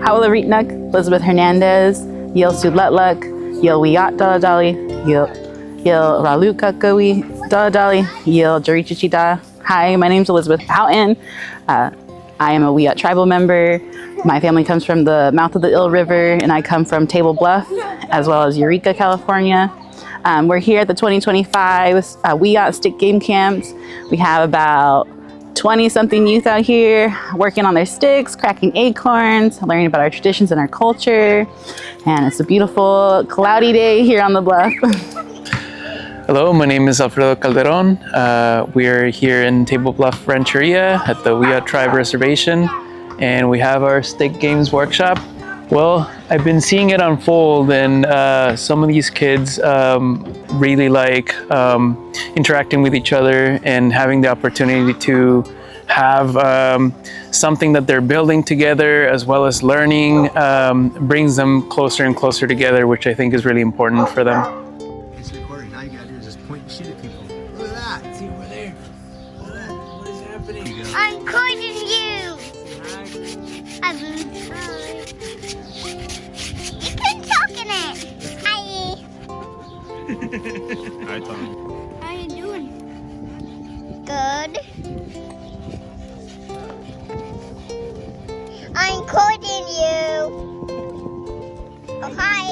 Howlaritnuk, Elizabeth Hernandez, Yil Sudletluk, Yil Wiyot Daladali, Yil Ralukakawi Daladali, Yil Jarichichida. Hi, my name's Elizabeth Houghton. I am a Wiyot Tribal member. My family comes from the mouth of the Ill River, and I come from Tablebluff, as well as Eureka, California. We're here at the 2025 Wiyot Stick Game Camps. We have about 20-something youth out here working on their sticks, cracking acorns, learning about our traditions and our culture. And it's a beautiful, cloudy day here on the bluff. Hello, my name is Alfredo Calderon. We're here in Tablebluff Rancheria at the Wiyot Tribe Reservation, and we have our stick games workshop. Well, I've been seeing it unfold, and some of these kids really like interacting with each other and having the opportunity to have something that they're building together, as well as learning, brings them closer and closer together, which I think is really important for them. It's recording. Now you gotta do is just point and shoot at people. Look at that. See over there. Look at that. What is happening? I'm recording you. I'm You can talk in it. Hi. Hi, Tom. How you doing? Good. I'm recording you. Oh, hi.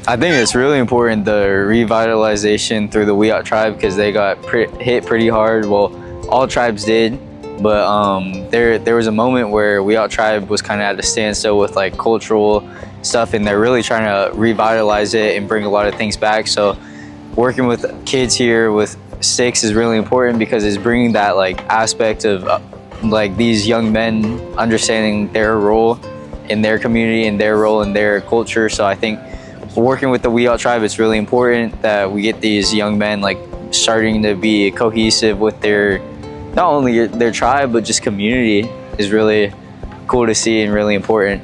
I think it's really important, the revitalization through the Wiyot Tribe, because they got hit pretty hard. Well, all tribes did, but there was a moment where Wiyot Tribe was kind of at a standstill with like cultural stuff, and they're really trying to revitalize it and bring a lot of things back. So working with kids here with sticks is really important, because it's bringing that like aspect of like these young men understanding their role in their community and their role in their culture. So I think working with the Wiyot Tribe, it's really important that we get these young men like starting to be cohesive with their, not only their tribe, but just community is really cool to see and really important.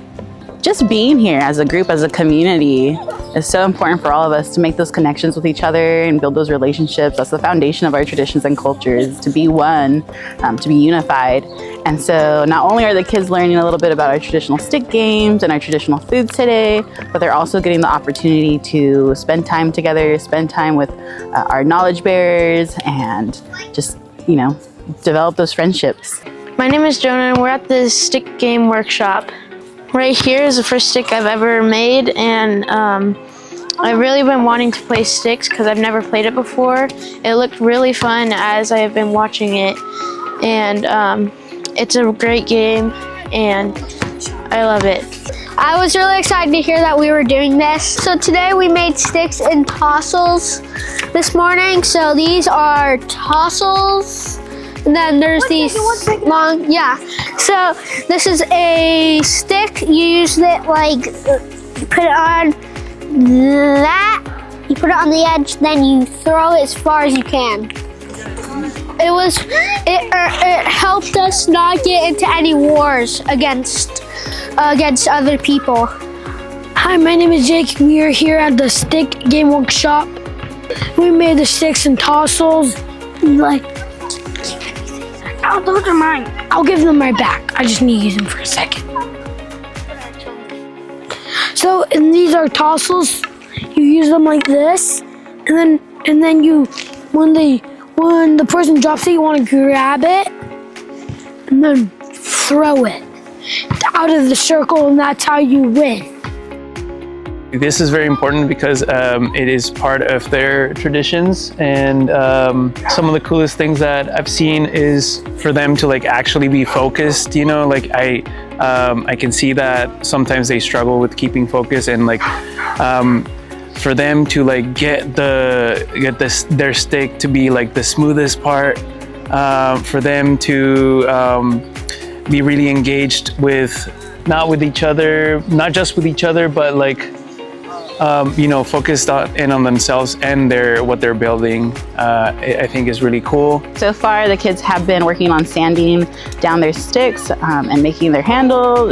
Just being here as a group, as a community, is so important for all of us to make those connections with each other and build those relationships. That's the foundation of our traditions and cultures, to be one, to be unified. And so not only are the kids learning a little bit about our traditional stick games and our traditional foods today, but they're also getting the opportunity to spend time together, spend time with our knowledge bearers, and just, you know, develop those friendships. My name is Jonah, and we're at the stick game workshop. Right here is the first stick I've ever made, and I've really been wanting to play sticks because I've never played it before. It looked really fun as I have been watching it, and it's a great game, and I love it. I was really excited to hear that we were doing this. So today we made sticks and tassels this morning. So these are tassels. And then there's these long, So this is a stick. You use it like, you put it on that, you put it on the edge, then you throw it as far as you can. It helped us not get into any wars against other people. Hi, my name is Jake. We are here at the stick game workshop. We made the sticks and tassels. Oh, those are mine. I'll give them right back. I just need to use them for a second. So, and these are tassels. You use them like this, and then you, when the person drops it, you want to grab it, and then throw it out of the circle, and that's how you win. This is very important because it is part of their traditions, and some of the coolest things that I've seen is for them to like actually be focused, you know, like I can see that sometimes they struggle with keeping focus, and like for them to like get their stick to be like the smoothest part, for them to be really engaged with not just with each other, but like you know, focused in on themselves and what they're building, I think is really cool. So far, the kids have been working on sanding down their sticks and making their handle,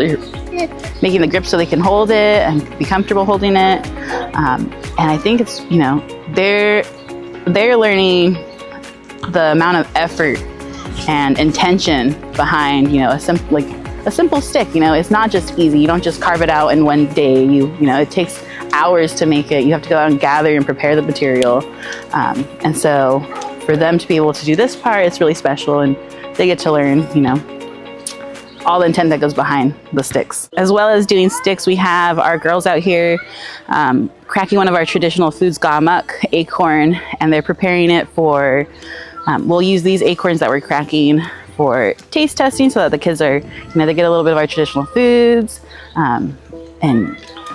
making the grip so they can hold it and be comfortable holding it. And I think it's, you know, they're learning the amount of effort and intention behind, you know, a simple stick, you know, it's not just easy. You don't just carve it out in one day. You know, it takes hours to make it. You have to go out and gather and prepare the material. And so for them to be able to do this part, it's really special, and they get to learn, you know, all the intent that goes behind the sticks. As well as doing sticks, we have our girls out here cracking one of our traditional foods, gamak, acorn, and they're preparing it for, we'll use these acorns that we're cracking for taste testing so that the kids are, you know, they get a little bit of our traditional foods and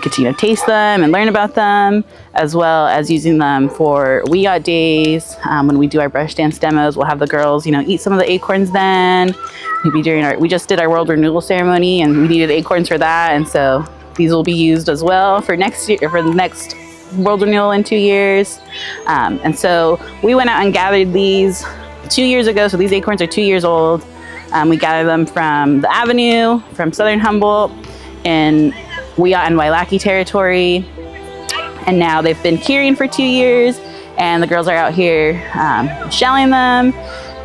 get to, you know, taste them and learn about them, as well as using them for Wiyot days. When we do our brush dance demos, we'll have the girls, you know, eat some of the acorns then. Maybe during we just did our world renewal ceremony and we needed acorns for that. And so these will be used as well for next year, for the next world renewal in 2 years. And so we went out and gathered these 2 years ago. So these acorns are 2 years old. We gathered them from the Avenue, from Southern Humboldt in Wiyot and Wailaki territory. And now they've been curing for 2 years, and the girls are out here shelling them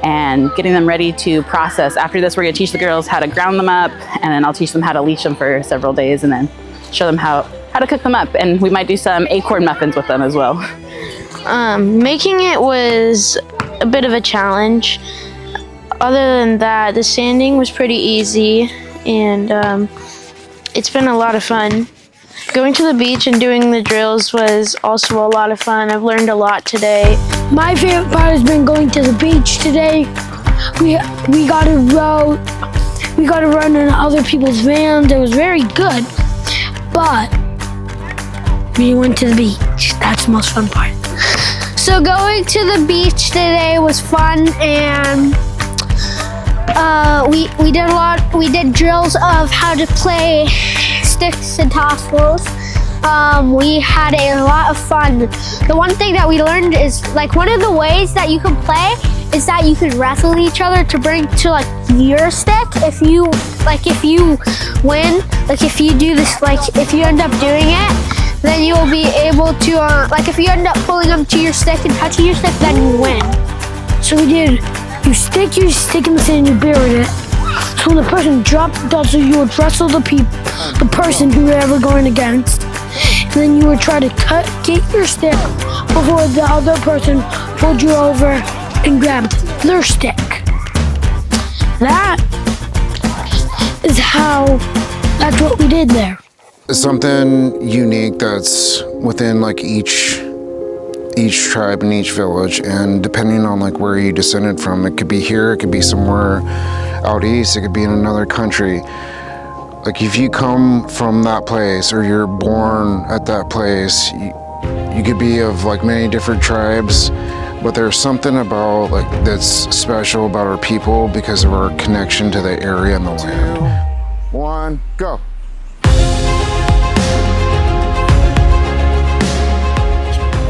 and getting them ready to process. After this, we're gonna teach the girls how to ground them up, and then I'll teach them how to leash them for several days and then show them how to cook them up. And we might do some acorn muffins with them as well. Making it was a bit of a challenge. Other than that, the sanding was pretty easy, and it's been a lot of fun. Going to the beach and doing the drills was also a lot of fun. I've learned a lot today. My favorite part has been going to the beach today. We got to row, we got to run in other people's vans. It was very good, but we went to the beach. That's the most fun part. So going to the beach today was fun, and we did a lot. We did drills of how to play sticks and tassels. We had a lot of fun. The one thing that we learned is, like, one of the ways that you can play is that you can wrestle each other to bring to, like, your stick. If you win, like, if you do this, like, if you end up doing it, then you will be able to, like, if you end up pulling them to your stick and touching your stick, then you win. So we did, you stick in the sand, you buried it. So when the person dropped the tassel, you would wrestle the person who you were ever going against. And then you would try to get your stick before the other person pulled you over and grabbed their stick. That's what we did there. Something unique that's within like each tribe and each village, and depending on like where you descended from, it could be here, it could be somewhere out east, it could be in another country. Like if you come from that place or you're born at that place, you could be of like many different tribes, but there's something about like that's special about our people because of our connection to the area and the land. 2, 1, go.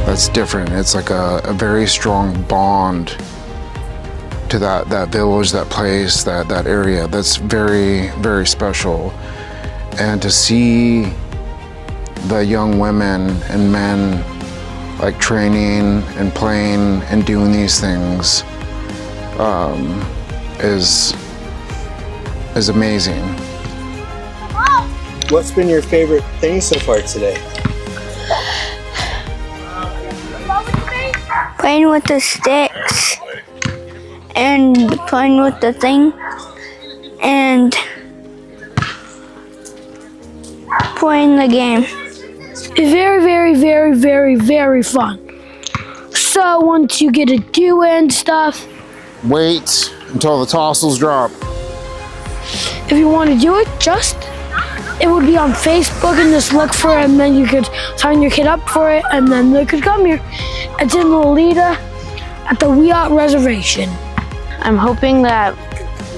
That's different. It's like a very strong bond to that village, that place, that area. That's very, very special. And to see the young women and men like training and playing and doing these things is amazing. What's been your favorite thing so far today? Playing with the sticks and playing with the thing and playing the game. It's very, very, very, very, very fun. So once you get to do it and stuff, Wait until the tassels drop. if you want to do it, it would be on Facebook, and just look for it, and then you could sign your kid up for it, and then they could come here. It's in Lolita at the Wiyot Reservation. I'm hoping that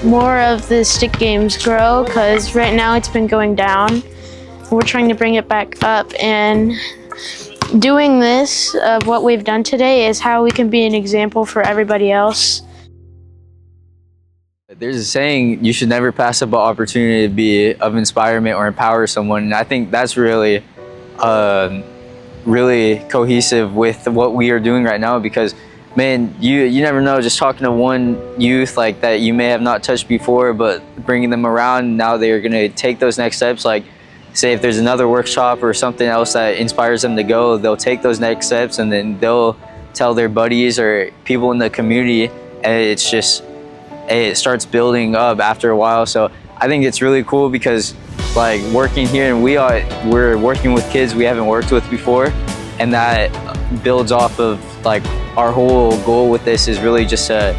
more of the stick games grow, because right now it's been going down. We're trying to bring it back up, and doing this, what we've done today, is how we can be an example for everybody else. There's a saying, you should never pass up an opportunity to be of inspirement or empower someone. And I think that's really, really cohesive with what we are doing right now, because man, you never know, just talking to one youth like that you may have not touched before, but bringing them around, now they're going to take those next steps. Like, say if there's another workshop or something else that inspires them to go, they'll take those next steps, and then they'll tell their buddies or people in the community, and it's just, it starts building up after a while. So I think it's really cool because, like, working here and we're working with kids we haven't worked with before, and that builds off of, like, our whole goal with this is really just to,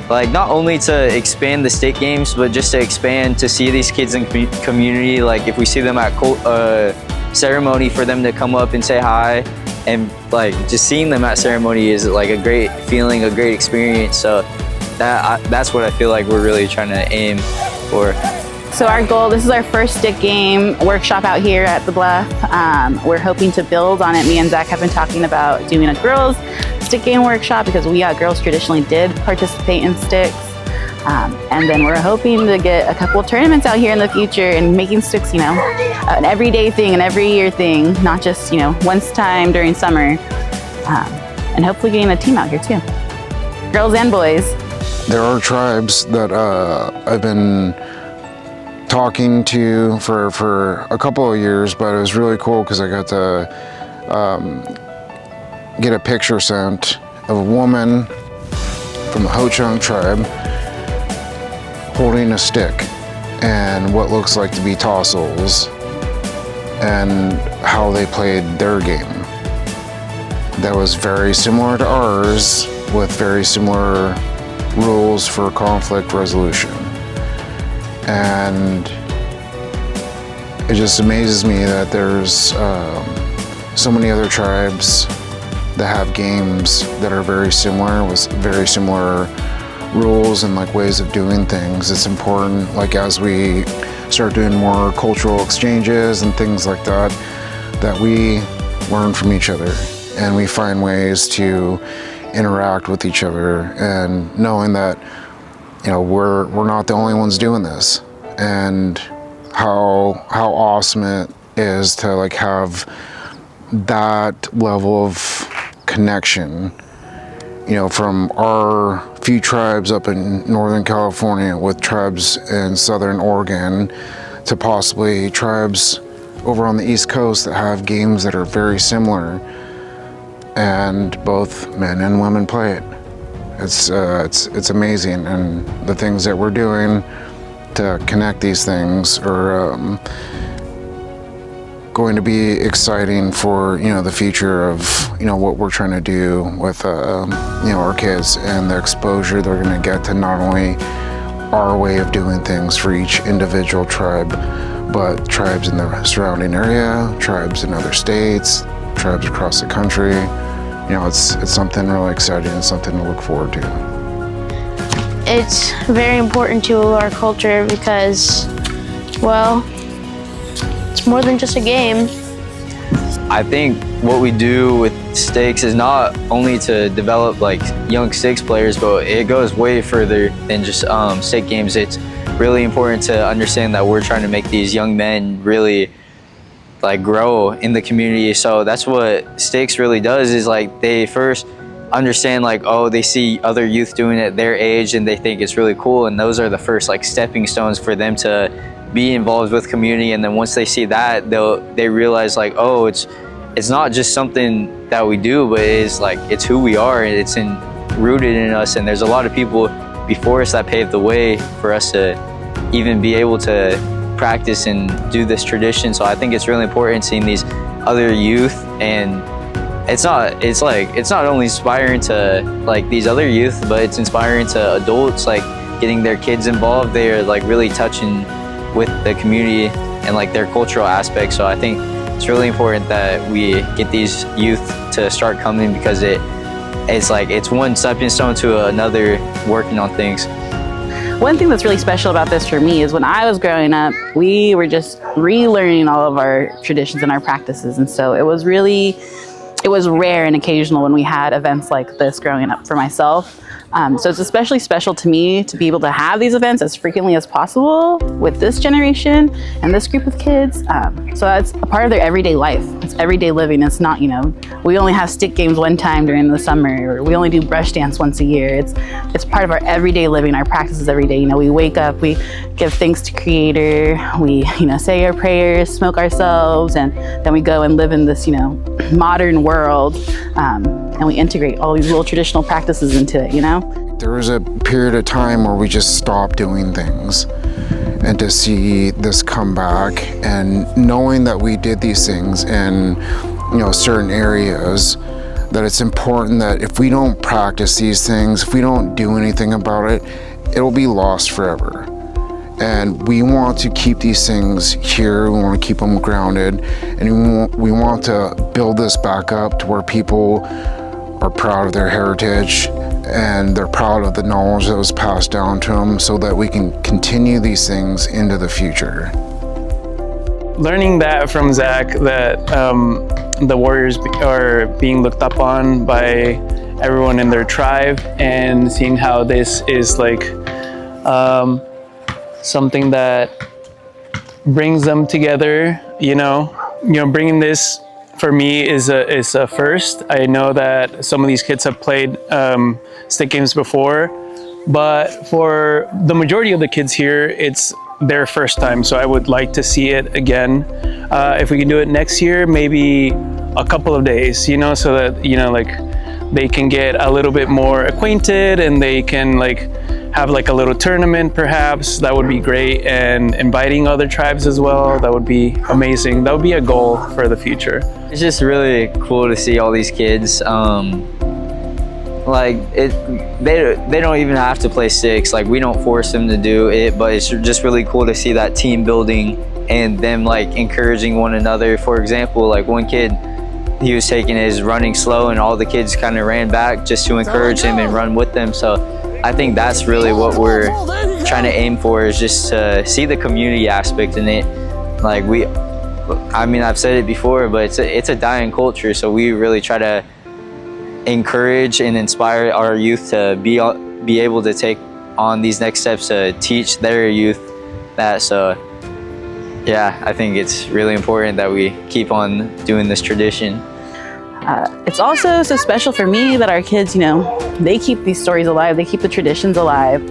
like, not only to expand the state games, but just to expand to see these kids in community. Like, if we see them at ceremony, for them to come up and say hi, and like just seeing them at ceremony is like a great feeling, a great experience. So that's what I feel like we're really trying to aim for. So our goal, this is our first stick game workshop out here at the Bluff. We're hoping to build on it. Me and Zach have been talking about doing a girls stick game workshop because we girls traditionally did participate in sticks. And then we're hoping to get a couple of tournaments out here in the future and making sticks, you know, an everyday thing, an every year thing, not just, you know, once time during summer. And hopefully getting a team out here too. Girls and boys. There are tribes that I've been talking to for a couple of years, but it was really cool because I got to get a picture sent of a woman from the Ho-Chunk tribe holding a stick and what looks like to be tassels and how they played their game. That was very similar to ours, with very similar rules for conflict resolution. And it just amazes me that there's so many other tribes that have games that are very similar, with very similar rules and like ways of doing things. It's important, like as we start doing more cultural exchanges and things like that, that we learn from each other and we find ways to interact with each other, and knowing that, you know, we're not the only ones doing this, and how awesome it is to like have that level of connection, you know, from our few tribes up in Northern California with tribes in Southern Oregon to possibly tribes over on the East Coast that have games that are very similar, and both men and women play it. It's amazing, and the things that we're doing to connect these things are going to be exciting for, you know, the future of, you know, what we're trying to do with you know, our kids, and the exposure they're going to get to not only our way of doing things for each individual tribe, but tribes in the surrounding area, tribes in other states, tribes across the country. You know, it's something really exciting and something to look forward to. It's very important to our culture because, well, it's more than just a game. I think what we do with stakes is not only to develop like young stakes players, but it goes way further than just stake games. It's really important to understand that we're trying to make these young men really like grow in the community. So that's what stakes really does, is like they first understand like, oh, they see other youth doing it at their age and they think it's really cool, and those are the first like stepping stones for them to be involved with community. And then once they see that, they realize like, oh, it's not just something that we do, but it's like it's who we are, and it's rooted in us. And there's a lot of people before us that paved the way for us to even be able to practice and do this tradition. So I think it's really important seeing these other youth, and it's not only inspiring to like these other youth, but it's inspiring to adults, like getting their kids involved. They're like really touching with the community and like their cultural aspects. So I think it's really important that we get these youth to start coming, because it's one stepping stone to another, working on things. One thing that's really special about this for me is when I was growing up, we were just relearning all of our traditions and our practices. And so it was really it was rare and occasional when we had events like this growing up for myself. So it's especially special to me to be able to have these events as frequently as possible with this generation and this group of kids. So that's a part of their everyday life. It's everyday living. It's not, you know, we only have stick games one time during the summer, or we only do brush dance once a year. It's part of our everyday living, our practices every day. You know, we wake up, we give thanks to Creator, we, you know, say our prayers, smoke ourselves, and then we go and live in this, you know, modern world. And we integrate all these little traditional practices into it, you know? There was a period of time where we just stopped doing things, and to see this come back and knowing that we did these things in, you know, certain areas, that it's important that if we don't practice these things, if we don't do anything about it, it'll be lost forever. And we want to keep these things here, we want to keep them grounded, and we want to build this back up to where people are proud of their heritage and they're proud of the knowledge that was passed down to them, so that we can continue these things into the future. Learning that from Zach, that the warriors are being looked up on by everyone in their tribe, and seeing how this is like something that brings them together, you know, bringing this for me is a first. I know that some of these kids have played stick games before, but for the majority of the kids here, it's their first time. So I would like to see it again. If we can do it next year, maybe a couple of days, you know, so that, you know, like they can get a little bit more acquainted and they can like have like a little tournament perhaps. That would be great. And inviting other tribes as well, that would be amazing. That would be a goal for the future. It's just really cool to see all these kids. Like they don't even have to play sticks. Like, we don't force them to do it, but it's just really cool to see that team building and them like encouraging one another. For example, like one kid, he was taking his running slow and all the kids kind of ran back just to encourage him and run with them. So I think that's really what we're trying to aim for, is just to see the community aspect in it. Like I mean, I've said it before, but it's a dying culture. So we really try to encourage and inspire our youth to be able to take on these next steps to teach their youth that. So yeah, I think it's really important that we keep on doing this tradition. It's also so special for me that our kids, you know, they keep these stories alive, they keep the traditions alive,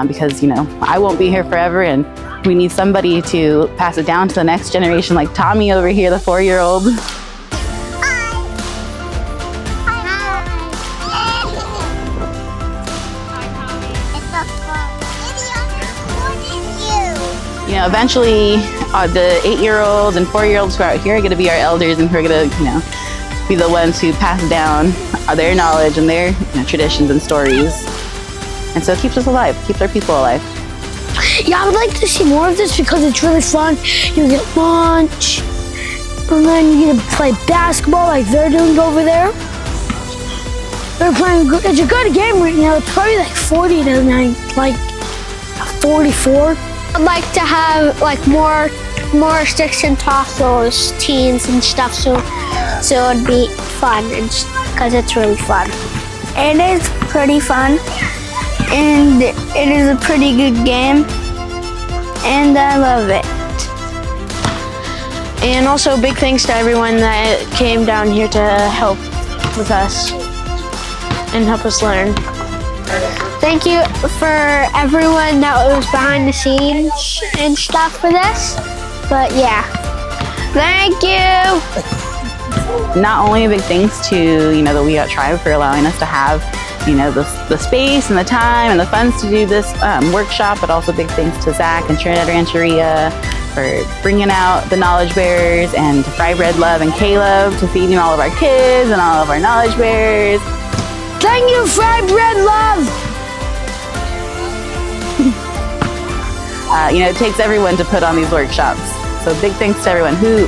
because, you know, I won't be here forever, and we need somebody to pass it down to the next generation, like Tommy over here, the 4-year-old. You know, eventually the 8-year-olds and 4-year-olds who are out here are going to be our elders, and who are going to, you know, be the ones who pass down their knowledge and their, you know, traditions and stories. And so it keeps us alive, keeps our people alive. Yeah, I would like to see more of this because it's really fun. You get lunch, and then you get to play basketball like they're doing over there. They're playing, it's a good game right now. It's probably like 40 to 9, like 44. I'd like to have like more sticks and tossles, teams and stuff, so it'd be fun, and because it's really fun. It is pretty fun, and it is a pretty good game, and I love it. And also big thanks to everyone that came down here to help with us and help us learn. Thank you for everyone that was behind the scenes and stuff for this. But yeah, thank you. Not only a big thanks to, you know, the Wiyot Tribe for allowing us to have, you know, the space and the time and the funds to do this workshop, but also big thanks to Zach and Trinidad Rancheria for bringing out the knowledge bearers, and to Fry Bread Love and Caleb to feeding all of our kids and all of our knowledge bearers. Thank you, Fry Bread Love. You know, it takes everyone to put on these workshops. So big thanks to everyone who